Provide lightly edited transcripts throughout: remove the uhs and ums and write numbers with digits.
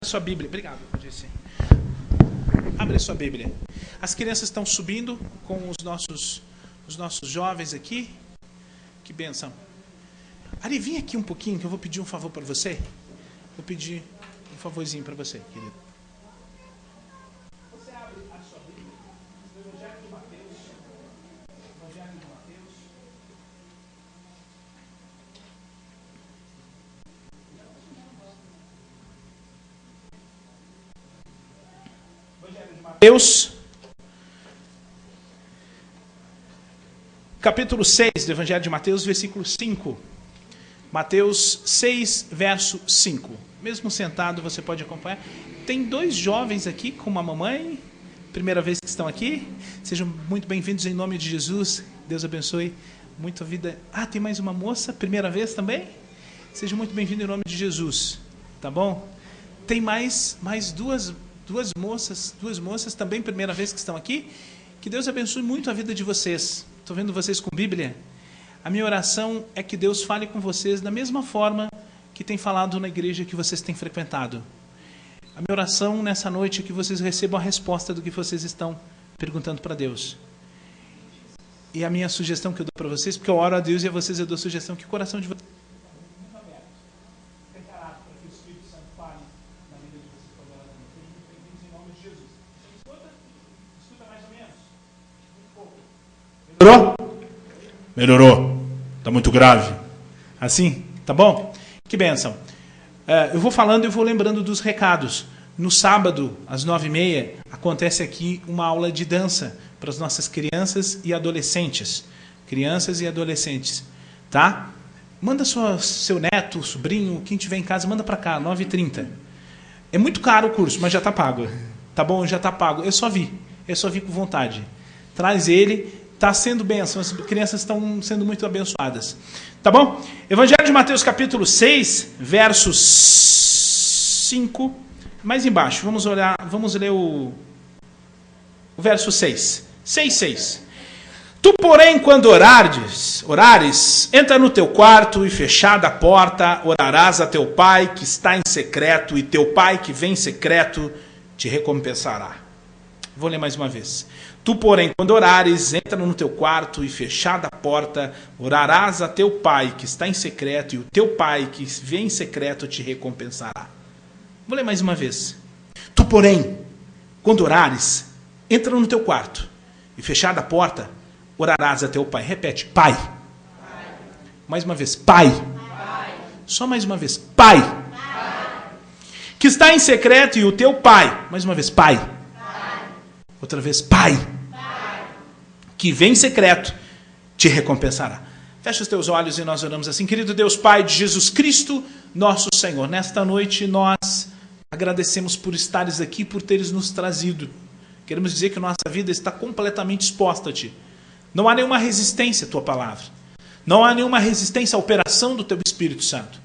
sua Bíblia. Obrigado, disse. Abre a sua Bíblia. As crianças estão subindo com os nossos jovens aqui. Que bênção. Ari, vem aqui um pouquinho que eu vou pedir um favor para você. Vou pedir um favorzinho para você, querido. Você abre a sua Bíblia no Evangelho de Mateus. Evangelho de Mateus. Mateus, capítulo 6 do Evangelho de Mateus, versículo 5. Mateus 6, verso 5. Mesmo sentado, você pode acompanhar. Tem dois jovens aqui com uma mamãe, primeira vez que estão aqui. Sejam muito bem-vindos em nome de Jesus. Deus abençoe muito a vida. Ah, tem mais uma moça, primeira vez também? Sejam muito bem-vindos em nome de Jesus. Tá bom? Tem mais duas moças também, primeira vez que estão aqui. Que Deus abençoe muito a vida de vocês. Estou vendo vocês com Bíblia. A minha oração é que Deus fale com vocês da mesma forma que tem falado na igreja que vocês têm frequentado. A minha oração nessa noite é que vocês recebam a resposta do que vocês estão perguntando para Deus. E a minha sugestão que eu dou para vocês, porque eu oro a Deus e a vocês eu dou sugestão, que o coração de vocês muito aberto, preparado para que o Espírito Santo fale na vida de vocês poderosamente. Sejam muito bem-vindos em nome de Jesus. Escuta mais ou menos? Muito pouco. Melhorou? Melhorou. Está muito grave. Assim? Tá bom? Que bênção. Eu vou falando e eu vou lembrando dos recados. No sábado, às 9h30, acontece aqui uma aula de dança para as nossas crianças e adolescentes. Crianças e adolescentes. Tá? Manda seu neto, sobrinho, quem tiver em casa, manda para cá, 9h30. É muito caro o curso, mas já está pago. Tá bom? Já está pago. Eu só vi com vontade. Traz ele. Está sendo bênção, as crianças estão sendo muito abençoadas. Tá bom? Evangelho de Mateus, capítulo 6, verso 5. Mais embaixo, vamos ler o verso 6. 6. Tu, porém, quando orares, entra no teu quarto e fechada a porta, orarás a teu pai que está em secreto, e teu pai que vem em secreto te recompensará. Vou ler mais uma vez. Tu, porém, quando orares, entra no teu quarto e fechada a porta, orarás a teu pai que está em secreto, e o teu pai que vem em secreto te recompensará. Vou ler mais uma vez. Tu, porém, quando orares, entra no teu quarto e fechada a porta, orarás a teu pai. Repete, pai. Mais uma vez, pai. Só mais uma vez, pai. Que está em secreto, e o teu pai. Mais uma vez, pai. Outra vez, pai. Que vem em secreto, te recompensará. Fecha os teus olhos e nós oramos assim. Querido Deus Pai de Jesus Cristo, nosso Senhor, nesta noite nós agradecemos por estares aqui, por teres nos trazido. Queremos dizer que nossa vida está completamente exposta a Ti. Não há nenhuma resistência à Tua palavra. Não há nenhuma resistência à operação do Teu Espírito Santo.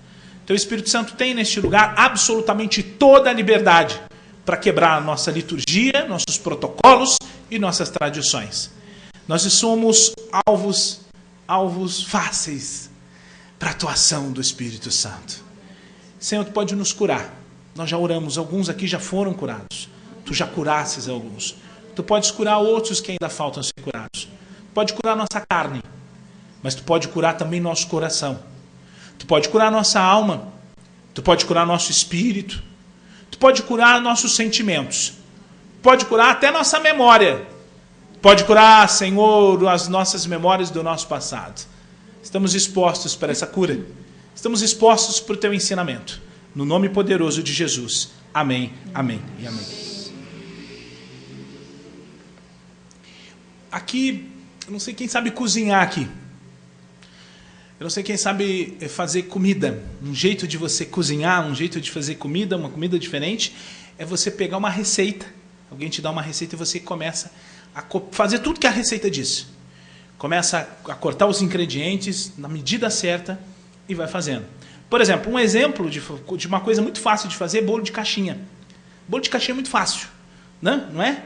Teu Espírito Santo tem neste lugar absolutamente toda a liberdade para quebrar a nossa liturgia, nossos protocolos e nossas tradições. Nós somos alvos fáceis para a atuação do Espírito Santo. Senhor, Tu pode nos curar. Nós já oramos, alguns aqui já foram curados. Tu já curasses alguns. Tu podes curar outros que ainda faltam ser curados. Tu pode curar nossa carne, mas Tu pode curar também nosso coração. Tu pode curar nossa alma. Tu pode curar nosso espírito. Tu pode curar nossos sentimentos. Pode curar até nossa memória. Pode curar, Senhor, as nossas memórias do nosso passado. Estamos expostos para essa cura. Estamos expostos para o Teu ensinamento. No nome poderoso de Jesus. Amém, amém e amém. Aqui, eu não sei quem sabe cozinhar aqui. Eu não sei quem sabe fazer comida. Um jeito de você cozinhar, um jeito de fazer comida, uma comida diferente, é você pegar uma receita. Alguém te dá uma receita e você começa a fazer tudo que a receita diz. Começa a cortar os ingredientes na medida certa e vai fazendo. Por exemplo, um exemplo de uma coisa muito fácil de fazer é bolo de caixinha. Bolo de caixinha é muito fácil, né? Não é?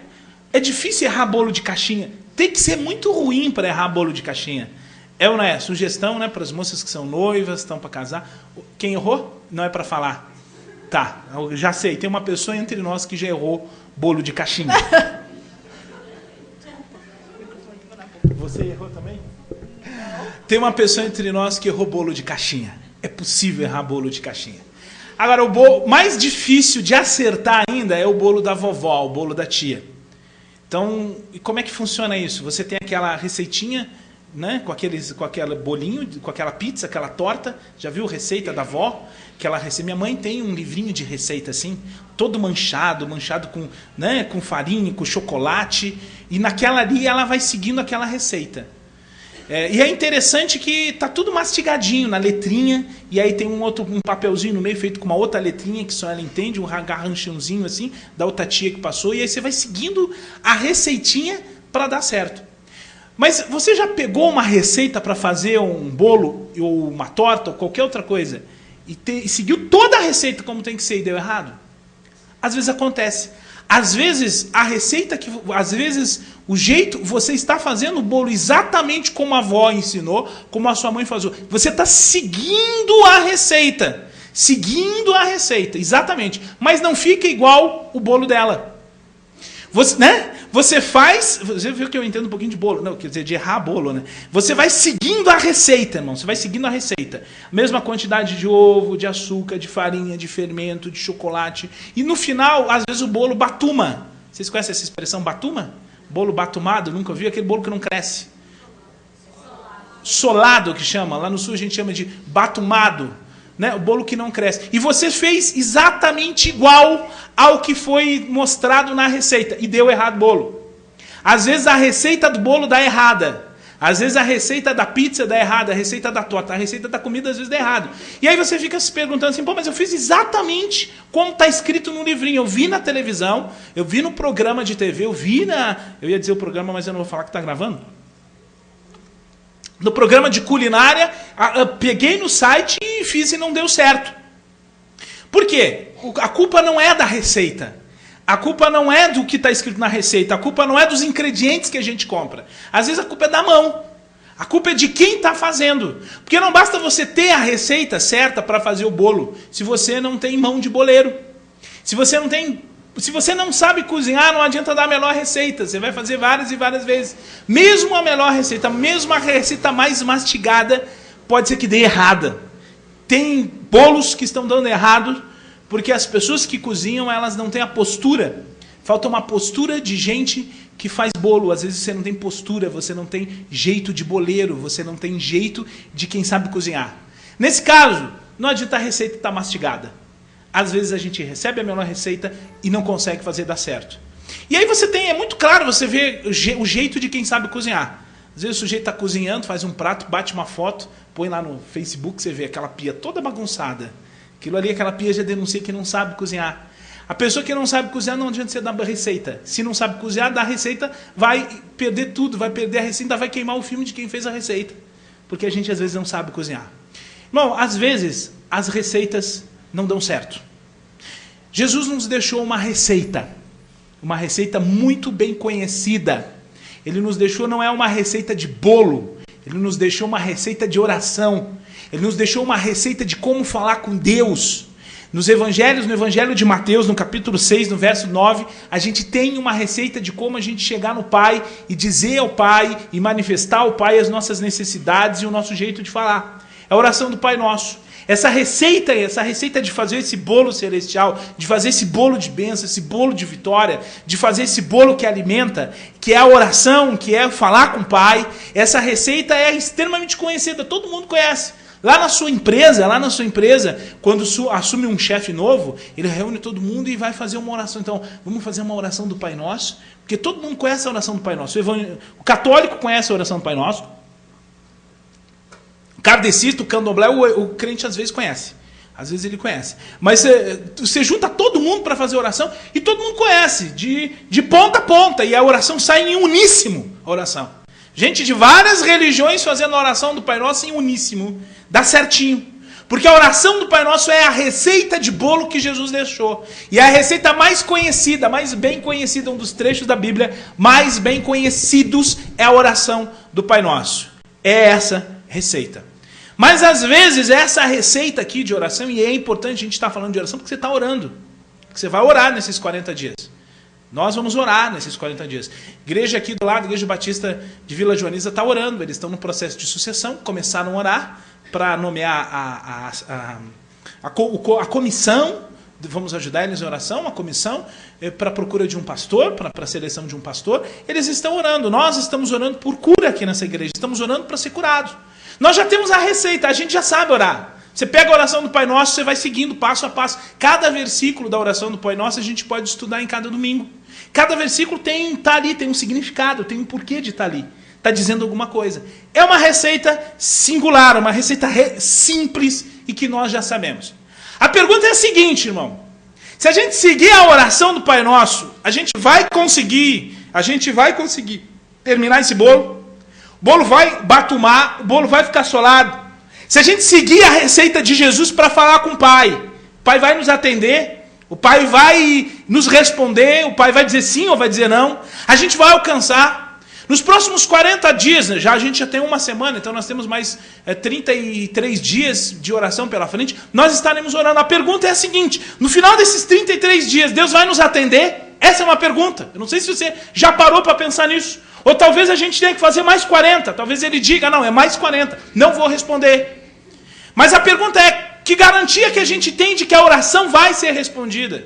É difícil errar bolo de caixinha. Tem que ser muito ruim para errar bolo de caixinha. É ou não é? Sugestão, né, para as moças que são noivas, estão para casar. Quem errou, não é para falar. Tá, eu já sei. Tem uma pessoa entre nós que já errou bolo de caixinha. Você errou também? Tem uma pessoa entre nós que errou bolo de caixinha. É possível errar bolo de caixinha. Agora, o bolo mais difícil de acertar ainda é o bolo da vovó, o bolo da tia. Então, e como é que funciona isso? Você tem aquela receitinha, né, com aquele bolinho, com aquela pizza, aquela torta. Já viu receita da avó? Minha mãe tem um livrinho de receita assim, todo manchado com, né, com farinha, com chocolate. E naquela ali ela vai seguindo aquela receita. E é interessante que tá tudo mastigadinho na letrinha, e aí tem um papelzinho no meio feito com uma outra letrinha que só ela entende, um garranchãozinho assim, da outra tia que passou, e aí você vai seguindo a receitinha para dar certo. Mas você já pegou uma receita para fazer um bolo, ou uma torta, ou qualquer outra coisa, e seguiu toda a receita como tem que ser e deu errado? Às vezes acontece. Às vezes, o jeito, você está fazendo o bolo exatamente como a avó ensinou, como a sua mãe fazia. Você está seguindo a receita. Seguindo a receita, exatamente. Mas não fica igual o bolo dela. Você viu que eu entendo um pouquinho de bolo, não, quer dizer, de errar bolo, né? Você vai seguindo a receita, irmão, você vai seguindo a receita. Mesma quantidade de ovo, de açúcar, de farinha, de fermento, de chocolate. E no final, às vezes o bolo batuma. Vocês conhecem essa expressão batuma? Bolo batumado, nunca viu? Aquele bolo que não cresce. Solado, que chama. Lá no sul a gente chama de batumado. Né? O bolo que não cresce. E você fez exatamente igual ao que foi mostrado na receita. E deu errado o bolo. Às vezes a receita do bolo dá errada. Às vezes a receita da pizza dá errada. A receita da torta, a receita da comida às vezes dá errado. E aí você fica se perguntando assim, mas eu fiz exatamente como está escrito no livrinho. Eu vi na televisão, eu vi no programa de TV, eu ia dizer o programa, mas eu não vou falar que está gravando. No programa de culinária, peguei no site e fiz e não deu certo. Por quê? A culpa não é da receita. A culpa não é do que está escrito na receita. A culpa não é dos ingredientes que a gente compra. Às vezes a culpa é da mão. A culpa é de quem está fazendo. Porque não basta você ter a receita certa para fazer o bolo, se você não tem mão de boleiro. Se você não sabe cozinhar, não adianta dar a melhor receita. Você vai fazer várias e várias vezes. Mesmo a melhor receita, mesmo a receita mais mastigada, pode ser que dê errada. Tem bolos que estão dando errado, porque as pessoas que cozinham, elas não têm a postura. Falta uma postura de gente que faz bolo. Às vezes você não tem postura, você não tem jeito de boleiro, você não tem jeito de quem sabe cozinhar. Nesse caso, não adianta a receita estar mastigada. Às vezes a gente recebe a melhor receita e não consegue fazer dar certo. E aí é muito claro, você vê o jeito de quem sabe cozinhar. Às vezes o sujeito está cozinhando, faz um prato, bate uma foto, põe lá no Facebook, você vê aquela pia toda bagunçada. Aquela pia já denuncia que não sabe cozinhar. A pessoa que não sabe cozinhar, não adianta você dar receita. Se não sabe cozinhar, dá receita, vai perder tudo, vai perder a receita, vai queimar o filme de quem fez a receita. Porque a gente às vezes não sabe cozinhar. Irmão, às vezes as receitas não dão certo. Jesus nos deixou uma receita muito bem conhecida. Ele nos deixou, não é uma receita de bolo, ele nos deixou uma receita de oração, ele nos deixou uma receita de como falar com Deus. Nos evangelhos, no evangelho de Mateus, no capítulo 6, no verso 9, a gente tem uma receita de como a gente chegar no Pai e dizer ao Pai e manifestar ao Pai as nossas necessidades e o nosso jeito de falar. É a oração do Pai Nosso. Essa receita de fazer esse bolo celestial, de fazer esse bolo de bênção, esse bolo de vitória, de fazer esse bolo que alimenta, que é a oração, que é falar com o Pai, essa receita é extremamente conhecida, todo mundo conhece. Lá na sua empresa, quando assume um chefe novo, ele reúne todo mundo e vai fazer uma oração. Então, vamos fazer uma oração do Pai Nosso, porque todo mundo conhece a oração do Pai Nosso. O católico conhece a oração do Pai Nosso. O kardecista, o candomblé, o crente às vezes conhece. Às vezes ele conhece. Mas você junta todo mundo para fazer oração e todo mundo conhece, de ponta a ponta. E a oração sai em uníssimo, a oração. Gente de várias religiões fazendo a oração do Pai Nosso em uníssimo. Dá certinho. Porque a oração do Pai Nosso é a receita de bolo que Jesus deixou. E é a receita mais conhecida, mais bem conhecida, um dos trechos da Bíblia mais bem conhecidos é a oração do Pai Nosso. É essa receita. Mas às vezes essa receita aqui de oração, e é importante a gente estar falando de oração porque você está orando. Porque você vai orar nesses 40 dias. Nós vamos orar nesses 40 dias. Igreja aqui do lado, Igreja Batista de Vila Joaniza está orando. Eles estão no processo de sucessão, começaram a orar para nomear a comissão. Vamos ajudar eles em oração, uma comissão para a procura de um pastor, para a seleção de um pastor. Eles estão orando. Nós estamos orando por cura aqui nessa igreja. Estamos orando para ser curado. Nós já temos a receita, a gente já sabe orar. Você pega a oração do Pai Nosso, você vai seguindo passo a passo. Cada versículo da oração do Pai Nosso a gente pode estudar em cada domingo. Cada versículo está ali, tem um significado, tem um porquê de estar ali. Está dizendo alguma coisa. É uma receita singular, uma receita simples e que nós já sabemos. A pergunta é a seguinte, irmão. Se a gente seguir a oração do Pai Nosso, a gente vai conseguir terminar esse bolo? O bolo vai batumar, o bolo vai ficar solado. Se a gente seguir a receita de Jesus para falar com o Pai vai nos atender, o Pai vai nos responder, o Pai vai dizer sim ou vai dizer não, a gente vai alcançar. Nos próximos 40 dias, né, a gente já tem uma semana, então nós temos mais 33 dias de oração pela frente, nós estaremos orando. A pergunta é a seguinte, no final desses 33 dias, Deus vai nos atender? Essa é uma pergunta. Eu não sei se você já parou para pensar nisso. Ou talvez a gente tenha que fazer mais 40. Talvez ele diga, não, é mais 40. Não vou responder. Mas a pergunta é, que garantia que a gente tem de que a oração vai ser respondida?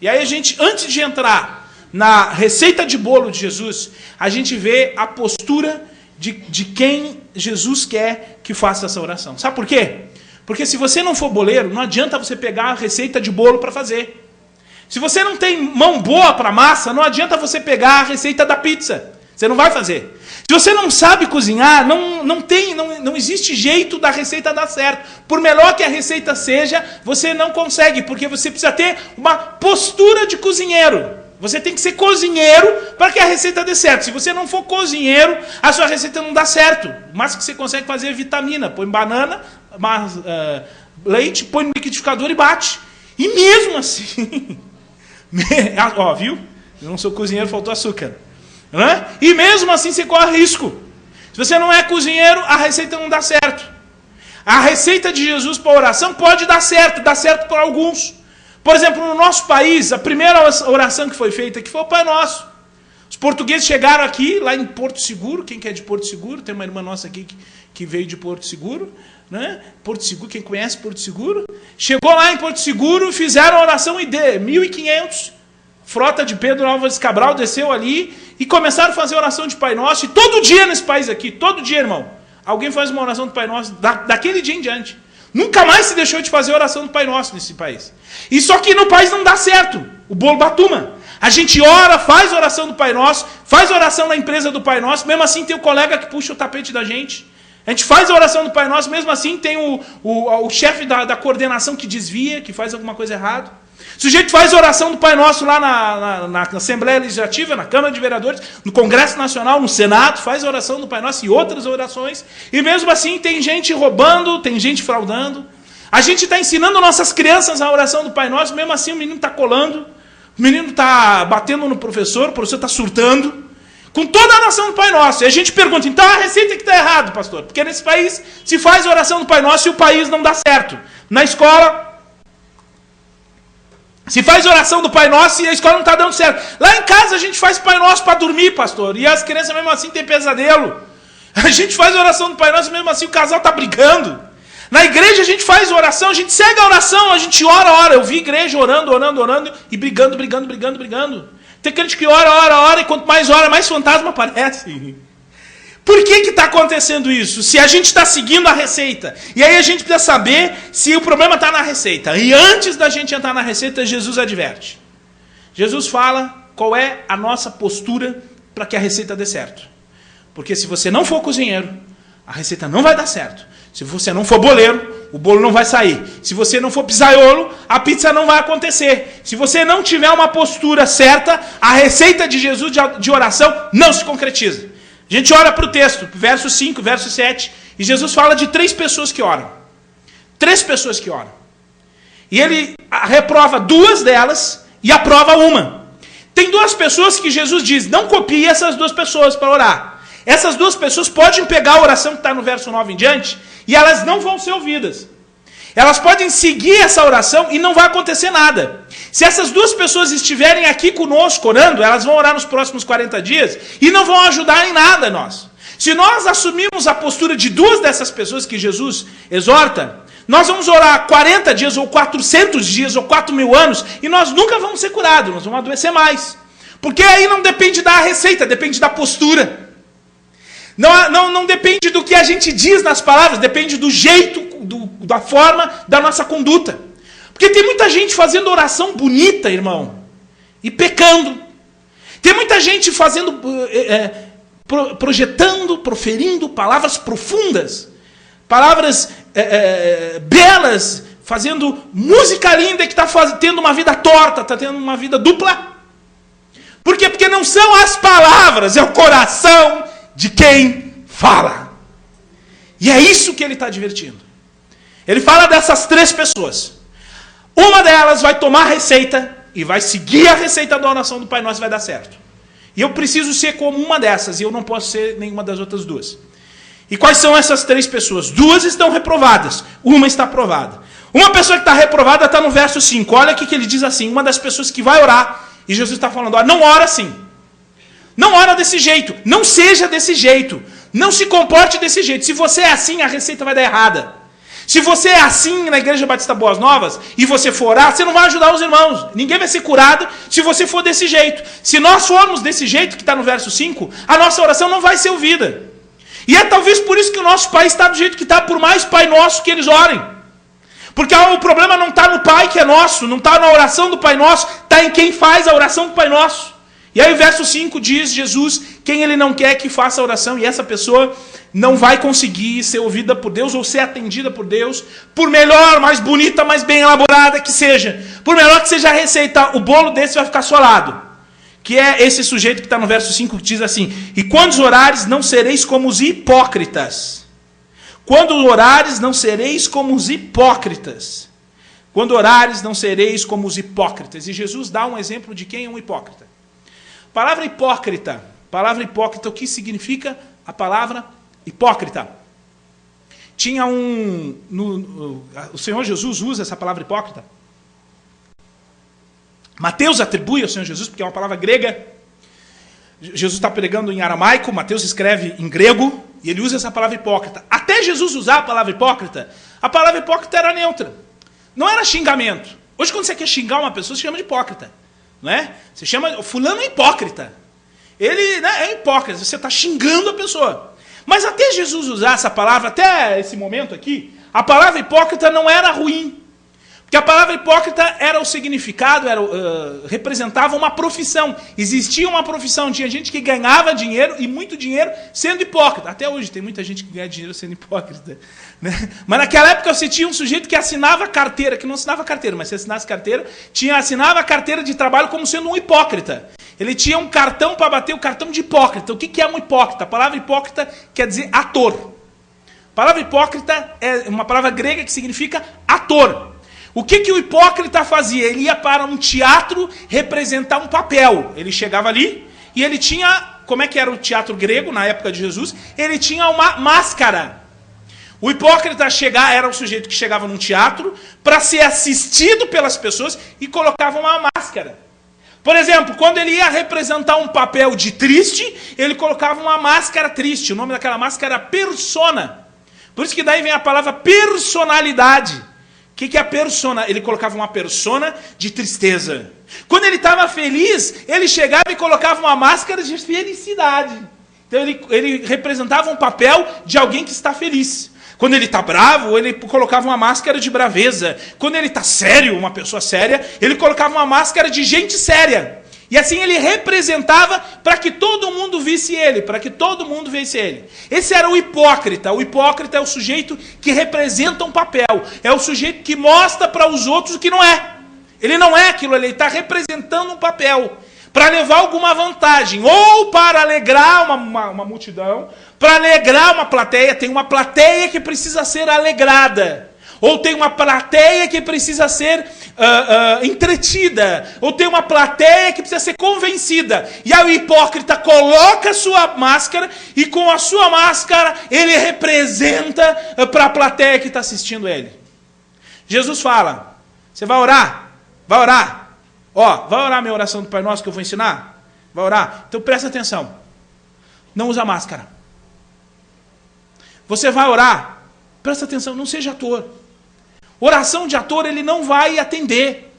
E aí a gente, antes de entrar na receita de bolo de Jesus, a gente vê a postura de quem Jesus quer que faça essa oração. Sabe por quê? Porque se você não for boleiro, não adianta você pegar a receita de bolo para fazer. Se você não tem mão boa para massa, não adianta você pegar a receita da pizza. Você não vai fazer. Se você não sabe cozinhar, não existe jeito da receita dar certo. Por melhor que a receita seja, você não consegue, porque você precisa ter uma postura de cozinheiro. Você tem que ser cozinheiro para que a receita dê certo. Se você não for cozinheiro, a sua receita não dá certo. O máximo que você consegue fazer é vitamina. Põe banana, leite, põe no liquidificador e bate. E mesmo assim... Ó, viu? Eu não sou cozinheiro, faltou açúcar. Né? E mesmo assim você corre risco. Se você não é cozinheiro, a receita não dá certo. A receita de Jesus para a oração pode dar certo para alguns. Por exemplo, no nosso país, a primeira oração que foi feita aqui foi o Pai Nosso. Os portugueses chegaram aqui, lá em Porto Seguro. Quem que é de Porto Seguro? Tem uma irmã nossa aqui que veio de Porto Seguro. Né? Porto Seguro, quem conhece Porto Seguro? Chegou lá em Porto Seguro, fizeram a oração ID, 1.500. Frota de Pedro Álvares Cabral desceu ali e começaram a fazer oração de Pai Nosso. E todo dia nesse país aqui, todo dia, irmão, alguém faz uma oração do Pai Nosso daquele dia em diante. Nunca mais se deixou de fazer oração do Pai Nosso nesse país. E só que no país não dá certo. O bolo batuma. A gente ora, faz oração do Pai Nosso, faz oração na empresa do Pai Nosso, mesmo assim tem o colega que puxa o tapete da gente. A gente faz a oração do Pai Nosso, mesmo assim tem o chefe da coordenação que desvia, que faz alguma coisa errada. O sujeito faz a oração do Pai Nosso lá na Assembleia Legislativa, na Câmara de Vereadores, no Congresso Nacional, no Senado, faz a oração do Pai Nosso e outras orações. E mesmo assim tem gente roubando, tem gente fraudando. A gente está ensinando nossas crianças a oração do Pai Nosso, mesmo assim o menino está colando, o menino está batendo no professor, o professor está surtando. Com toda a oração do Pai Nosso. E a gente pergunta, então a receita que está errado, pastor. Porque nesse país se faz a oração do Pai Nosso e o país não dá certo. Na escola, se faz a oração do Pai Nosso e a escola não está dando certo. Lá em casa a gente faz Pai Nosso para dormir, pastor. E as crianças mesmo assim têm pesadelo. A gente faz a oração do Pai Nosso e mesmo assim o casal está brigando. Na igreja a gente faz oração, a gente segue a oração, a gente ora. Eu vi igreja orando e brigando. Tem crente que ora, e quanto mais ora, mais fantasma aparece. Por que está acontecendo isso? Se a gente está seguindo a receita. E aí a gente precisa saber se o problema está na receita. E antes da gente entrar na receita, Jesus adverte. Jesus fala qual é a nossa postura para que a receita dê certo. Porque se você não for cozinheiro, a receita não vai dar certo. Se você não for boleiro, o bolo não vai sair. Se você não for pizzaiolo, a pizza não vai acontecer. Se você não tiver uma postura certa, a receita de Jesus de oração não se concretiza. A gente olha para o texto, verso 5, verso 7, e Jesus fala de 3 pessoas que oram. 3 pessoas que oram. E ele reprova 2 delas e aprova uma. Tem 2 pessoas que Jesus diz, não copie essas 2 pessoas para orar. Essas 2 pessoas podem pegar a oração que está no verso 9 em diante e elas não vão ser ouvidas. Elas podem seguir essa oração e não vai acontecer nada. Se essas duas pessoas estiverem aqui conosco orando, elas vão orar nos próximos 40 dias e não vão ajudar em nada nós. Se nós assumirmos a postura de duas dessas pessoas que Jesus exorta, nós vamos orar 40 dias, ou 400 dias, ou 4.000 anos, e nós nunca vamos ser curados, nós vamos adoecer mais. Porque aí não depende da receita, depende da postura. Não depende do que a gente diz nas palavras, depende do jeito, da forma da nossa conduta. Porque tem muita gente fazendo oração bonita, irmão, e pecando. Tem muita gente fazendo... projetando, proferindo palavras profundas, palavras belas, fazendo música linda que está tendo uma vida torta, está tendo uma vida dupla. Por quê? Porque não são as palavras, é o coração de quem fala. E é isso que ele está advertindo. Ele fala dessas três pessoas. Uma delas vai tomar a receita e vai seguir a receita da oração do Pai Nosso e vai dar certo. E eu preciso ser como uma dessas, e eu não posso ser nenhuma das outras duas. E quais são essas três pessoas? Duas estão reprovadas, uma está aprovada. Uma pessoa que está reprovada está no verso 5. Olha aqui que ele diz assim, uma das pessoas que vai orar, e Jesus está falando, não ora assim. Não ora desse jeito, não seja desse jeito, não se comporte desse jeito. Se você é assim, a receita vai dar errada. Se você é assim na Igreja Batista Boas Novas e você for orar, você não vai ajudar os irmãos. Ninguém vai ser curado se você for desse jeito. Se nós formos desse jeito, que está no verso 5, a nossa oração não vai ser ouvida. E é talvez por isso que o nosso país está do jeito que está, por mais Pai Nosso que eles orem. Porque o problema não está no Pai que é nosso, não está na oração do Pai Nosso, está em quem faz a oração do Pai Nosso. E aí o verso 5 diz, Jesus, quem ele não quer que faça a oração, e essa pessoa não vai conseguir ser ouvida por Deus ou ser atendida por Deus, por melhor, mais bonita, mais bem elaborada que seja. Por melhor que seja a receita, o bolo desse vai ficar solado. Que é esse sujeito que está no verso 5 que diz assim, e quando orares não sereis como os hipócritas. Quando orares não sereis como os hipócritas. Quando orares não sereis como os hipócritas. E Jesus dá um exemplo de quem é um hipócrita. Palavra hipócrita, o que significa a palavra hipócrita? Tinha o Senhor Jesus usa essa palavra hipócrita. Mateus atribui ao Senhor Jesus, porque é uma palavra grega. Jesus está pregando em aramaico, Mateus escreve em grego, e ele usa essa palavra hipócrita. Até Jesus usar a palavra hipócrita era neutra. Não era xingamento. Hoje, quando você quer xingar uma pessoa, você chama de hipócrita. Não é? Você chama, fulano é hipócrita. Ele, né, é hipócrita, você está xingando a pessoa. Mas até Jesus usar essa palavra, até esse momento aqui, a palavra hipócrita não era ruim. Porque a palavra hipócrita era o significado, representava uma profissão. Existia uma profissão, tinha gente que ganhava dinheiro, e muito dinheiro, sendo hipócrita. Até hoje tem muita gente que ganha dinheiro sendo hipócrita. Né? Mas naquela época você tinha um sujeito que assinava carteira, que não assinava carteira, mas se assinasse carteira, assinava a carteira de trabalho como sendo um hipócrita. Ele tinha um cartão para bater, o cartão de hipócrita. O que é um hipócrita? A palavra hipócrita quer dizer ator. A palavra hipócrita é uma palavra grega que significa ator. O que o hipócrita fazia? Ele ia para um teatro representar um papel. Ele chegava ali e ele tinha, como é que era o teatro grego na época de Jesus? Ele tinha uma máscara. O hipócrita era o sujeito que chegava num teatro para ser assistido pelas pessoas e colocava uma máscara. Por exemplo, quando ele ia representar um papel de triste, ele colocava uma máscara triste. O nome daquela máscara era persona. Por isso que daí vem a palavra personalidade. O que é a persona? Ele colocava uma persona de tristeza. Quando ele estava feliz, ele chegava e colocava uma máscara de felicidade. Então ele representava um papel de alguém que está feliz. Quando ele está bravo, ele colocava uma máscara de braveza. Quando ele está sério, uma pessoa séria, ele colocava uma máscara de gente séria. E assim ele representava para que todo mundo visse ele, para que todo mundo visse ele. Esse era o hipócrita. O hipócrita é o sujeito que representa um papel. É o sujeito que mostra para os outros o que não é. Ele não é aquilo, ele está representando um papel. Para levar alguma vantagem. Ou para alegrar uma multidão, para alegrar uma plateia. Tem uma plateia que precisa ser alegrada. Ou tem uma plateia que precisa ser entretida. Ou tem uma plateia que precisa ser convencida. E aí o hipócrita coloca a sua máscara e com a sua máscara ele representa para a plateia que está assistindo ele. Jesus fala, você vai orar? Vai orar. Vai orar a minha oração do Pai Nosso que eu vou ensinar? Vai orar? Então presta atenção. Não usa máscara. Você vai orar? Presta atenção, não seja ator. Oração de ator ele não vai atender.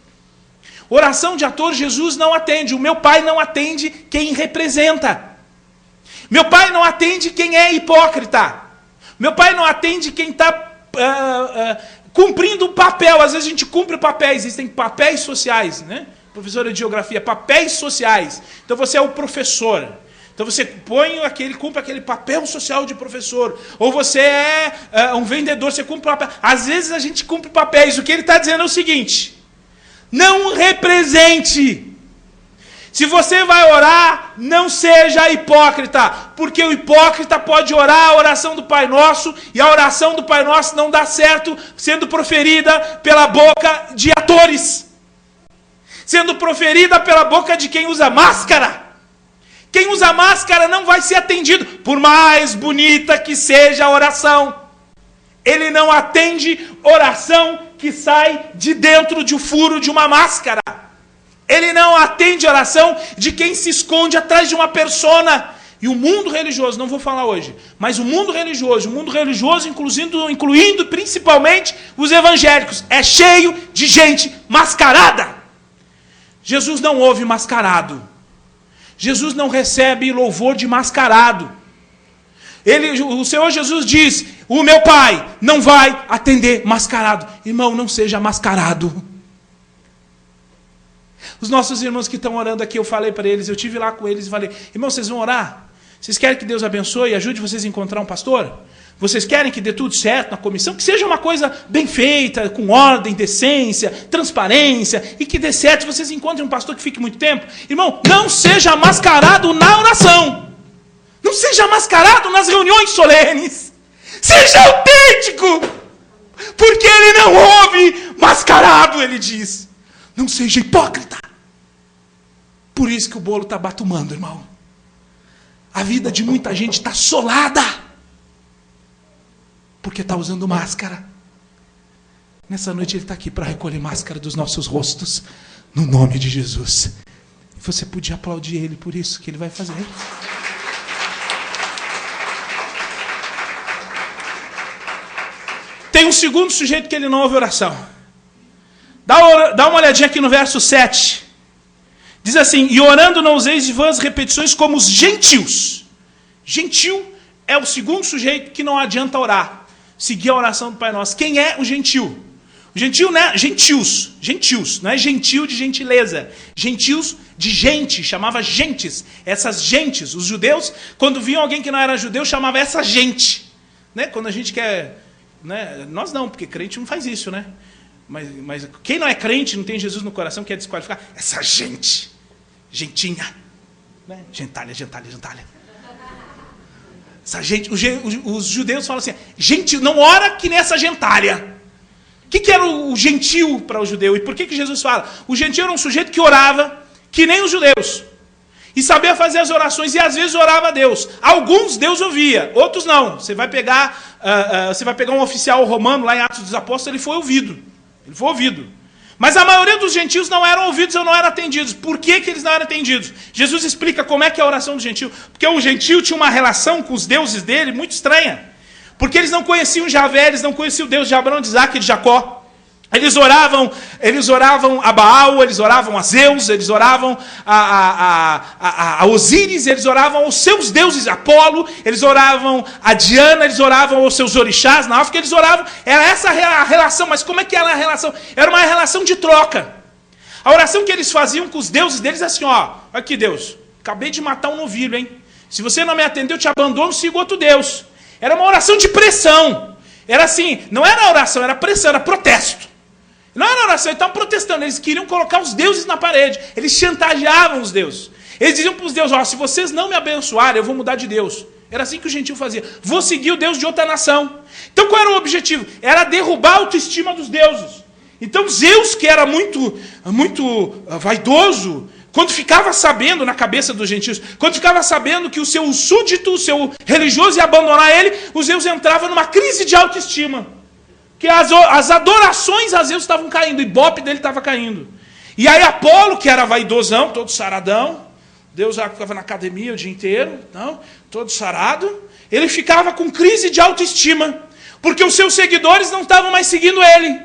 Oração de ator Jesus não atende. O meu Pai não atende quem representa. Meu Pai não atende quem é hipócrita. Meu Pai não atende quem está cumprindo um papel. Às vezes a gente cumpre papéis. Existem papéis sociais, né? Professora de geografia, papéis sociais. Então você é o professor. Então você cumpre aquele papel social de professor. Ou você é um vendedor, você cumpre papel. Às vezes a gente cumpre papéis. O que ele está dizendo é o seguinte: não represente. Se você vai orar, não seja hipócrita. Porque o hipócrita pode orar a oração do Pai Nosso e a oração do Pai Nosso não dá certo sendo proferida pela boca de atores. Sendo proferida pela boca de quem usa máscara. Quem usa máscara não vai ser atendido, por mais bonita que seja a oração. Ele não atende oração que sai de dentro de um furo de uma máscara. Ele não atende oração de quem se esconde atrás de uma persona. E o mundo religioso, não vou falar hoje, mas o mundo religioso incluindo principalmente os evangélicos, é cheio de gente mascarada. Jesus não ouve mascarado. Jesus não recebe louvor de mascarado. O Senhor Jesus diz, o meu Pai não vai atender mascarado. Irmão, não seja mascarado. Os nossos irmãos que estão orando aqui, eu falei para eles, eu estive lá com eles e falei, irmão, vocês vão orar? Vocês querem que Deus abençoe e ajude vocês a encontrar um pastor? Vocês querem que dê tudo certo na comissão? Que seja uma coisa bem feita, com ordem, decência, transparência, e que dê certo, vocês encontrem um pastor que fique muito tempo. Irmão, não seja mascarado na oração. Não seja mascarado nas reuniões solenes. Seja autêntico. Porque ele não ouve mascarado, ele diz. Não seja hipócrita. Por isso que o bolo está batumando, irmão. A vida de muita gente está assolada. Porque está usando máscara. Nessa noite ele está aqui para recolher máscara dos nossos rostos. No nome de Jesus. E você podia aplaudir ele por isso que ele vai fazer. Tem um segundo sujeito que ele não ouve oração. Dá uma olhadinha aqui no verso 7. Diz assim, e orando não useis de vãs repetições como os gentios. Gentil é o segundo sujeito que não adianta orar. Seguir a oração do Pai Nosso. Quem é o gentil? O gentil, né? Gentios, não é gentil de gentileza. Gentios de gente, chamava gentes. Essas gentes, os judeus, quando viam alguém que não era judeu, chamava essa gente. Né? Quando a gente quer... Né? Nós não, porque crente não faz isso, né? Mas quem não é crente, não tem Jesus no coração, quer desqualificar. Essa gente, gentinha. Né? Gentalha. Essa gente, os judeus falam assim, gentil, não ora que nessa gentalha. O que era o gentil para o judeu? E por que Jesus fala? O gentil era um sujeito que orava que nem os judeus. E sabia fazer as orações e às vezes orava a Deus. Alguns Deus ouvia, outros não. Você vai pegar um oficial romano lá em Atos dos Apóstolos, ele foi ouvido. Mas a maioria dos gentios não eram ouvidos ou não eram atendidos. Por que eles não eram atendidos? Jesus explica como é que é a oração do gentio. Porque o gentio tinha uma relação com os deuses dele muito estranha. Porque eles não conheciam Javé, eles não conheciam o Deus de Abraão, de Isaac e de Jacó. Eles oravam a Baal, eles oravam a Zeus, eles oravam a Osíris, eles oravam aos seus deuses, Apolo, eles oravam a Diana, eles oravam aos seus orixás, na África eles oravam, era essa a relação, mas como é que era a relação? Era uma relação de troca. A oração que eles faziam com os deuses deles é assim, ó, aqui Deus, acabei de matar um novilho, hein? Se você não me atender, eu te abandono, sigo outro Deus. Era uma oração de pressão. Era assim, não era oração, era pressão, era protesto. Não era oração, eles estavam protestando, eles queriam colocar os deuses na parede, eles chantageavam os deuses. Eles diziam para os deuses, ó, se vocês não me abençoarem, eu vou mudar de Deus. Era assim que o gentio fazia. Vou seguir o Deus de outra nação. Então qual era o objetivo? Era derrubar a autoestima dos deuses. Então Zeus, que era muito vaidoso, quando ficava sabendo, na cabeça dos gentios, quando ficava sabendo que o seu súdito, o seu religioso ia abandonar ele, o Zeus entrava numa crise de autoestima. Que as adorações a Zeus estavam caindo, o ibope dele estava caindo. E aí Apolo, que era vaidosão, todo saradão, Deus já ficava na academia o dia inteiro, não, todo sarado, ele ficava com crise de autoestima, porque os seus seguidores não estavam mais seguindo ele.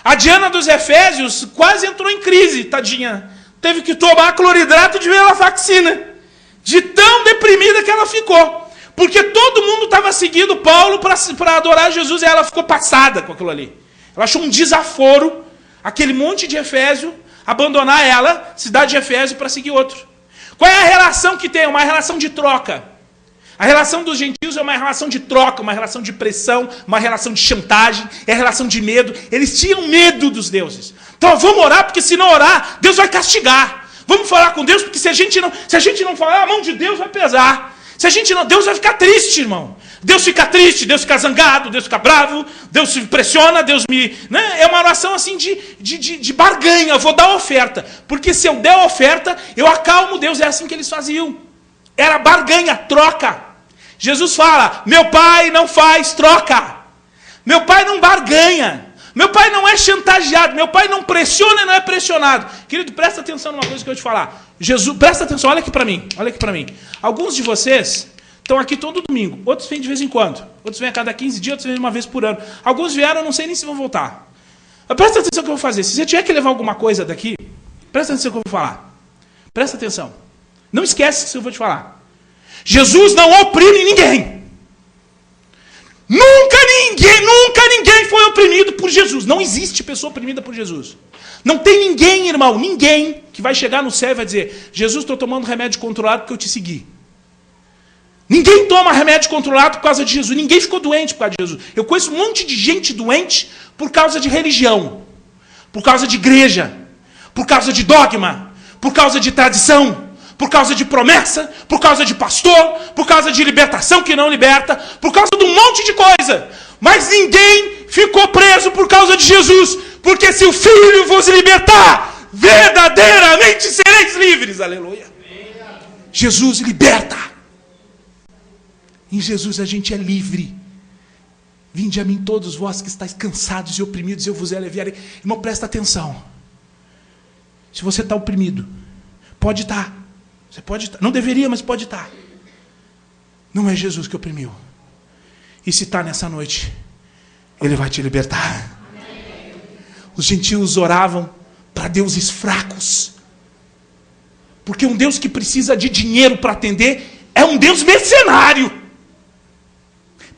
A Diana dos Efésios quase entrou em crise, tadinha. Teve que tomar cloridrato de venlafaxina, de tão deprimida que ela ficou. Porque todo mundo estava seguindo Paulo para adorar Jesus e ela ficou passada com aquilo ali. Ela achou um desaforo, aquele monte de Efésio, abandonar ela, cidade de Efésio, para seguir outro. Qual é a relação que tem? Uma relação de troca. A relação dos gentios é uma relação de troca, uma relação de pressão, uma relação de chantagem, é a relação de medo. Eles tinham medo dos deuses. Então vamos orar, porque se não orar, Deus vai castigar. Vamos falar com Deus, porque se a gente não falar, a mão de Deus vai pesar. Se a gente não, Deus vai ficar triste, irmão. Deus fica triste, Deus fica zangado, Deus fica bravo, Deus se pressiona, Deus me... Né? É uma oração assim de barganha, eu vou dar oferta. Porque se eu der a oferta, eu acalmo Deus. É assim que eles faziam. Era barganha, troca. Jesus fala, meu pai não faz troca. Meu pai não barganha. Meu pai não é chantageado. Meu pai não pressiona e não é pressionado. Querido, presta atenção numa coisa que eu vou te falar. Jesus, presta atenção, olha aqui para mim. Olha aqui para mim. Alguns de vocês estão aqui todo domingo. Outros vêm de vez em quando. Outros vêm a cada 15 dias, outros vêm uma vez por ano. Alguns vieram, eu não sei nem se vão voltar. Mas presta atenção no que eu vou fazer. Se você tiver que levar alguma coisa daqui, presta atenção no que eu vou falar. Presta atenção. Não esquece o que eu vou te falar. Jesus não oprime ninguém. Nunca ninguém foi oprimido por Jesus. Não existe pessoa oprimida por Jesus. Não tem ninguém, irmão, ninguém que vai chegar no céu e vai dizer, Jesus, estou tomando remédio controlado porque eu te segui. Ninguém toma remédio controlado por causa de Jesus. Ninguém ficou doente por causa de Jesus. Eu conheço um monte de gente doente por causa de religião, por causa de igreja, por causa de dogma, por causa de tradição, por causa de promessa, por causa de pastor, por causa de libertação que não liberta, por causa de um monte de coisa. Mas ninguém ficou preso por causa de Jesus, porque se o Filho vos libertar, verdadeiramente sereis livres. Aleluia. Jesus liberta. Em Jesus a gente é livre. Vinde a mim todos vós que estáis cansados e oprimidos, eu vos aliviarei. Irmão, presta atenção. Se você está oprimido, pode estar. Você pode estar. Não deveria, mas pode estar. Não é Jesus que oprimiu. E se está nessa noite, Ele vai te libertar. Os gentios oravam para deuses fracos. Porque um Deus que precisa de dinheiro para atender é um Deus mercenário.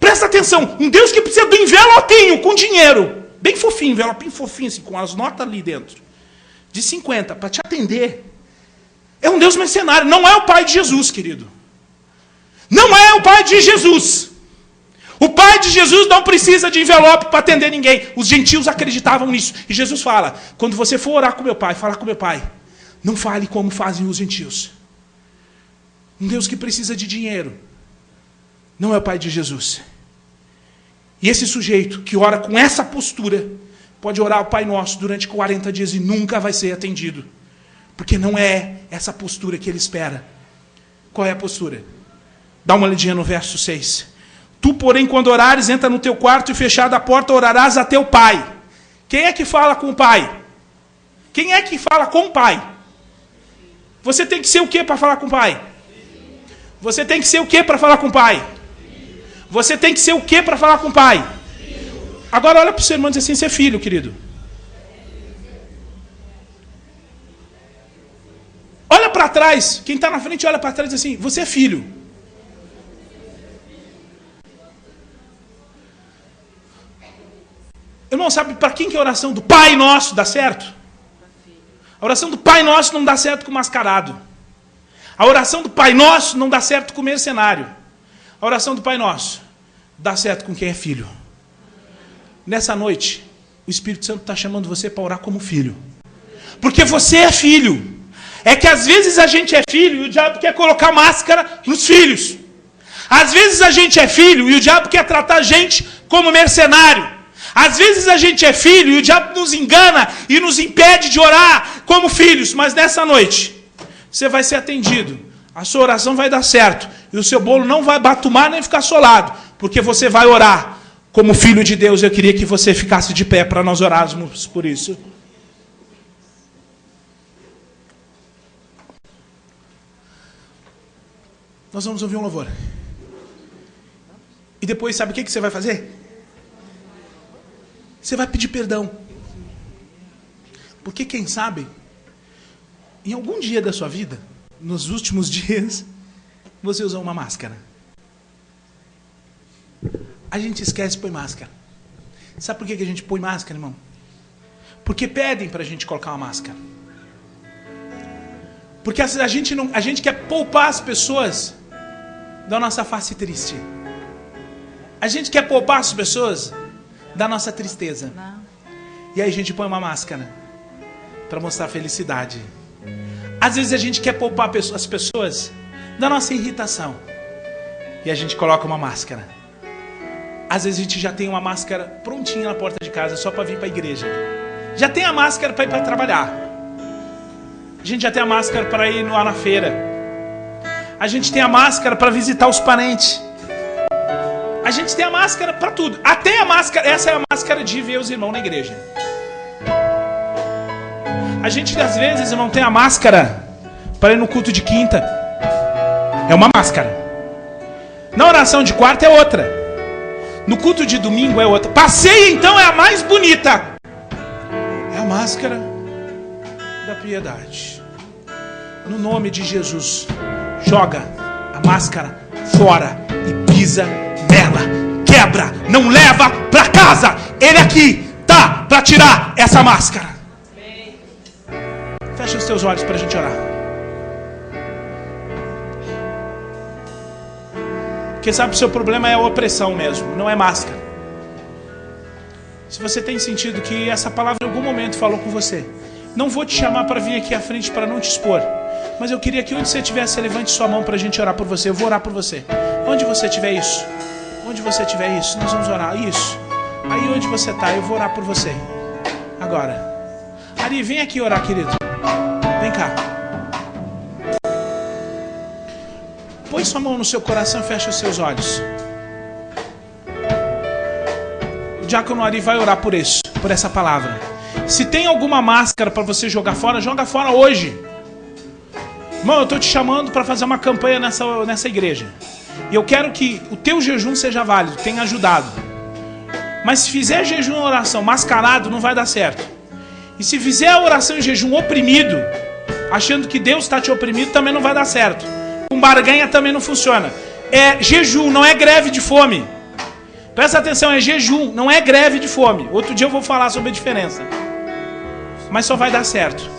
Presta atenção, um Deus que precisa do envelopinho com dinheiro. Bem fofinho, envelopinho fofinho, assim, com as notas ali dentro. De 50, para te atender. É um Deus mercenário, não é o Pai de Jesus, querido. Não é o Pai de Jesus. O Pai de Jesus não precisa de envelope para atender ninguém. Os gentios acreditavam nisso. E Jesus fala, quando você for orar com meu Pai, falar com meu Pai, não fale como fazem os gentios. Um Deus que precisa de dinheiro não é o Pai de Jesus. E esse sujeito que ora com essa postura pode orar o Pai Nosso durante 40 dias e nunca vai ser atendido. Porque não é essa postura que ele espera. Qual é a postura? Dá uma olhadinha no verso 6. Tu, porém, quando orares, entra no teu quarto e fechada a porta, orarás a teu pai. Quem é que fala com o pai? Quem é que fala com o pai? Você tem que ser o que para falar com o pai? Você tem que ser o que para falar com o pai? Você tem que ser o que para falar com o pai? Agora olha para o seu irmão e diz assim, você é filho, querido. Olha para trás, quem está na frente olha para trás e diz assim, você é filho. Irmão, sabe para quem que a oração do Pai Nosso dá certo? A oração do Pai Nosso não dá certo com o mascarado. A oração do Pai Nosso não dá certo com o mercenário. A oração do Pai Nosso dá certo com quem é filho. Nessa noite, o Espírito Santo está chamando você para orar como filho. Porque você é filho. É que às vezes a gente é filho e o diabo quer colocar máscara nos filhos. Às vezes a gente é filho e o diabo quer tratar a gente como mercenário. Às vezes a gente é filho e o diabo nos engana e nos impede de orar como filhos. Mas nessa noite, você vai ser atendido. A sua oração vai dar certo. E o seu bolo não vai batumar nem ficar solado. Porque você vai orar como filho de Deus. Eu queria que você ficasse de pé para nós orarmos por isso. Nós vamos ouvir um louvor. E depois, sabe o que você vai fazer? Você vai pedir perdão. Porque quem sabe, em algum dia da sua vida, nos últimos dias, você usou uma máscara. A gente esquece e põe máscara. Sabe por que a gente põe máscara, irmão? Porque pedem para a gente colocar uma máscara. Porque a gente quer poupar as pessoas da nossa face triste. A gente quer poupar as pessoas da nossa tristeza. E aí a gente põe uma máscara para mostrar felicidade. Às vezes a gente quer poupar as pessoas da nossa irritação. E a gente coloca uma máscara. Às vezes a gente já tem uma máscara prontinha na porta de casa só para vir para a igreja. Já tem a máscara para ir para trabalhar. A gente já tem a máscara para ir lá na feira. A gente tem a máscara para visitar os parentes. A gente tem a máscara para tudo. Até a máscara, essa é a máscara de ver os irmãos na igreja. A gente às vezes, irmão, tem a máscara para ir no culto de quinta. É uma máscara. Na oração de quarta é outra. No culto de domingo é outra. Passeia então é a mais bonita. É a máscara da piedade. No nome de Jesus, joga a máscara fora e pisa nela. Quebra, não leva para casa. Ele aqui tá para tirar essa máscara. Fecha os teus olhos para a gente orar. Porque sabe, o seu problema é a opressão mesmo, não é máscara. Se você tem sentido que essa palavra em algum momento falou com você, não vou te chamar para vir aqui à frente para não te expor. Mas eu queria que onde você estiver, você levante sua mão para a gente orar por você. Eu vou orar por você. Onde você tiver isso, onde você tiver isso, nós vamos orar. Isso. Aí onde você está, eu vou orar por você. Agora. Ari, vem aqui orar, querido. Vem cá. Põe sua mão no seu coração e fecha os seus olhos. O diácono Ari vai orar por isso, por essa palavra. Se tem alguma máscara para você jogar fora, joga fora hoje. Irmão, eu estou te chamando para fazer uma campanha nessa igreja. E eu quero que o teu jejum seja válido, tenha ajudado. Mas se fizer jejum e oração mascarado, não vai dar certo. E se fizer a oração e jejum oprimido, achando que Deus está te oprimindo, também não vai dar certo. Com barganha também não funciona. É jejum, não é greve de fome. Presta atenção, é jejum, não é greve de fome. Outro dia eu vou falar sobre a diferença. Mas só vai dar certo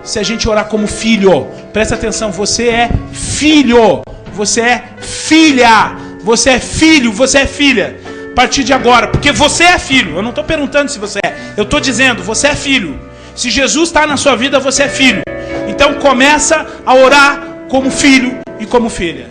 se a gente orar como filho. Presta atenção, você é filho. Você é filha. Você é filho, você é filha. A partir de agora, porque você é filho. Eu não estou perguntando se você é. Eu estou dizendo, você é filho. Se Jesus está na sua vida, você é filho. Então começa a orar como filho e como filha.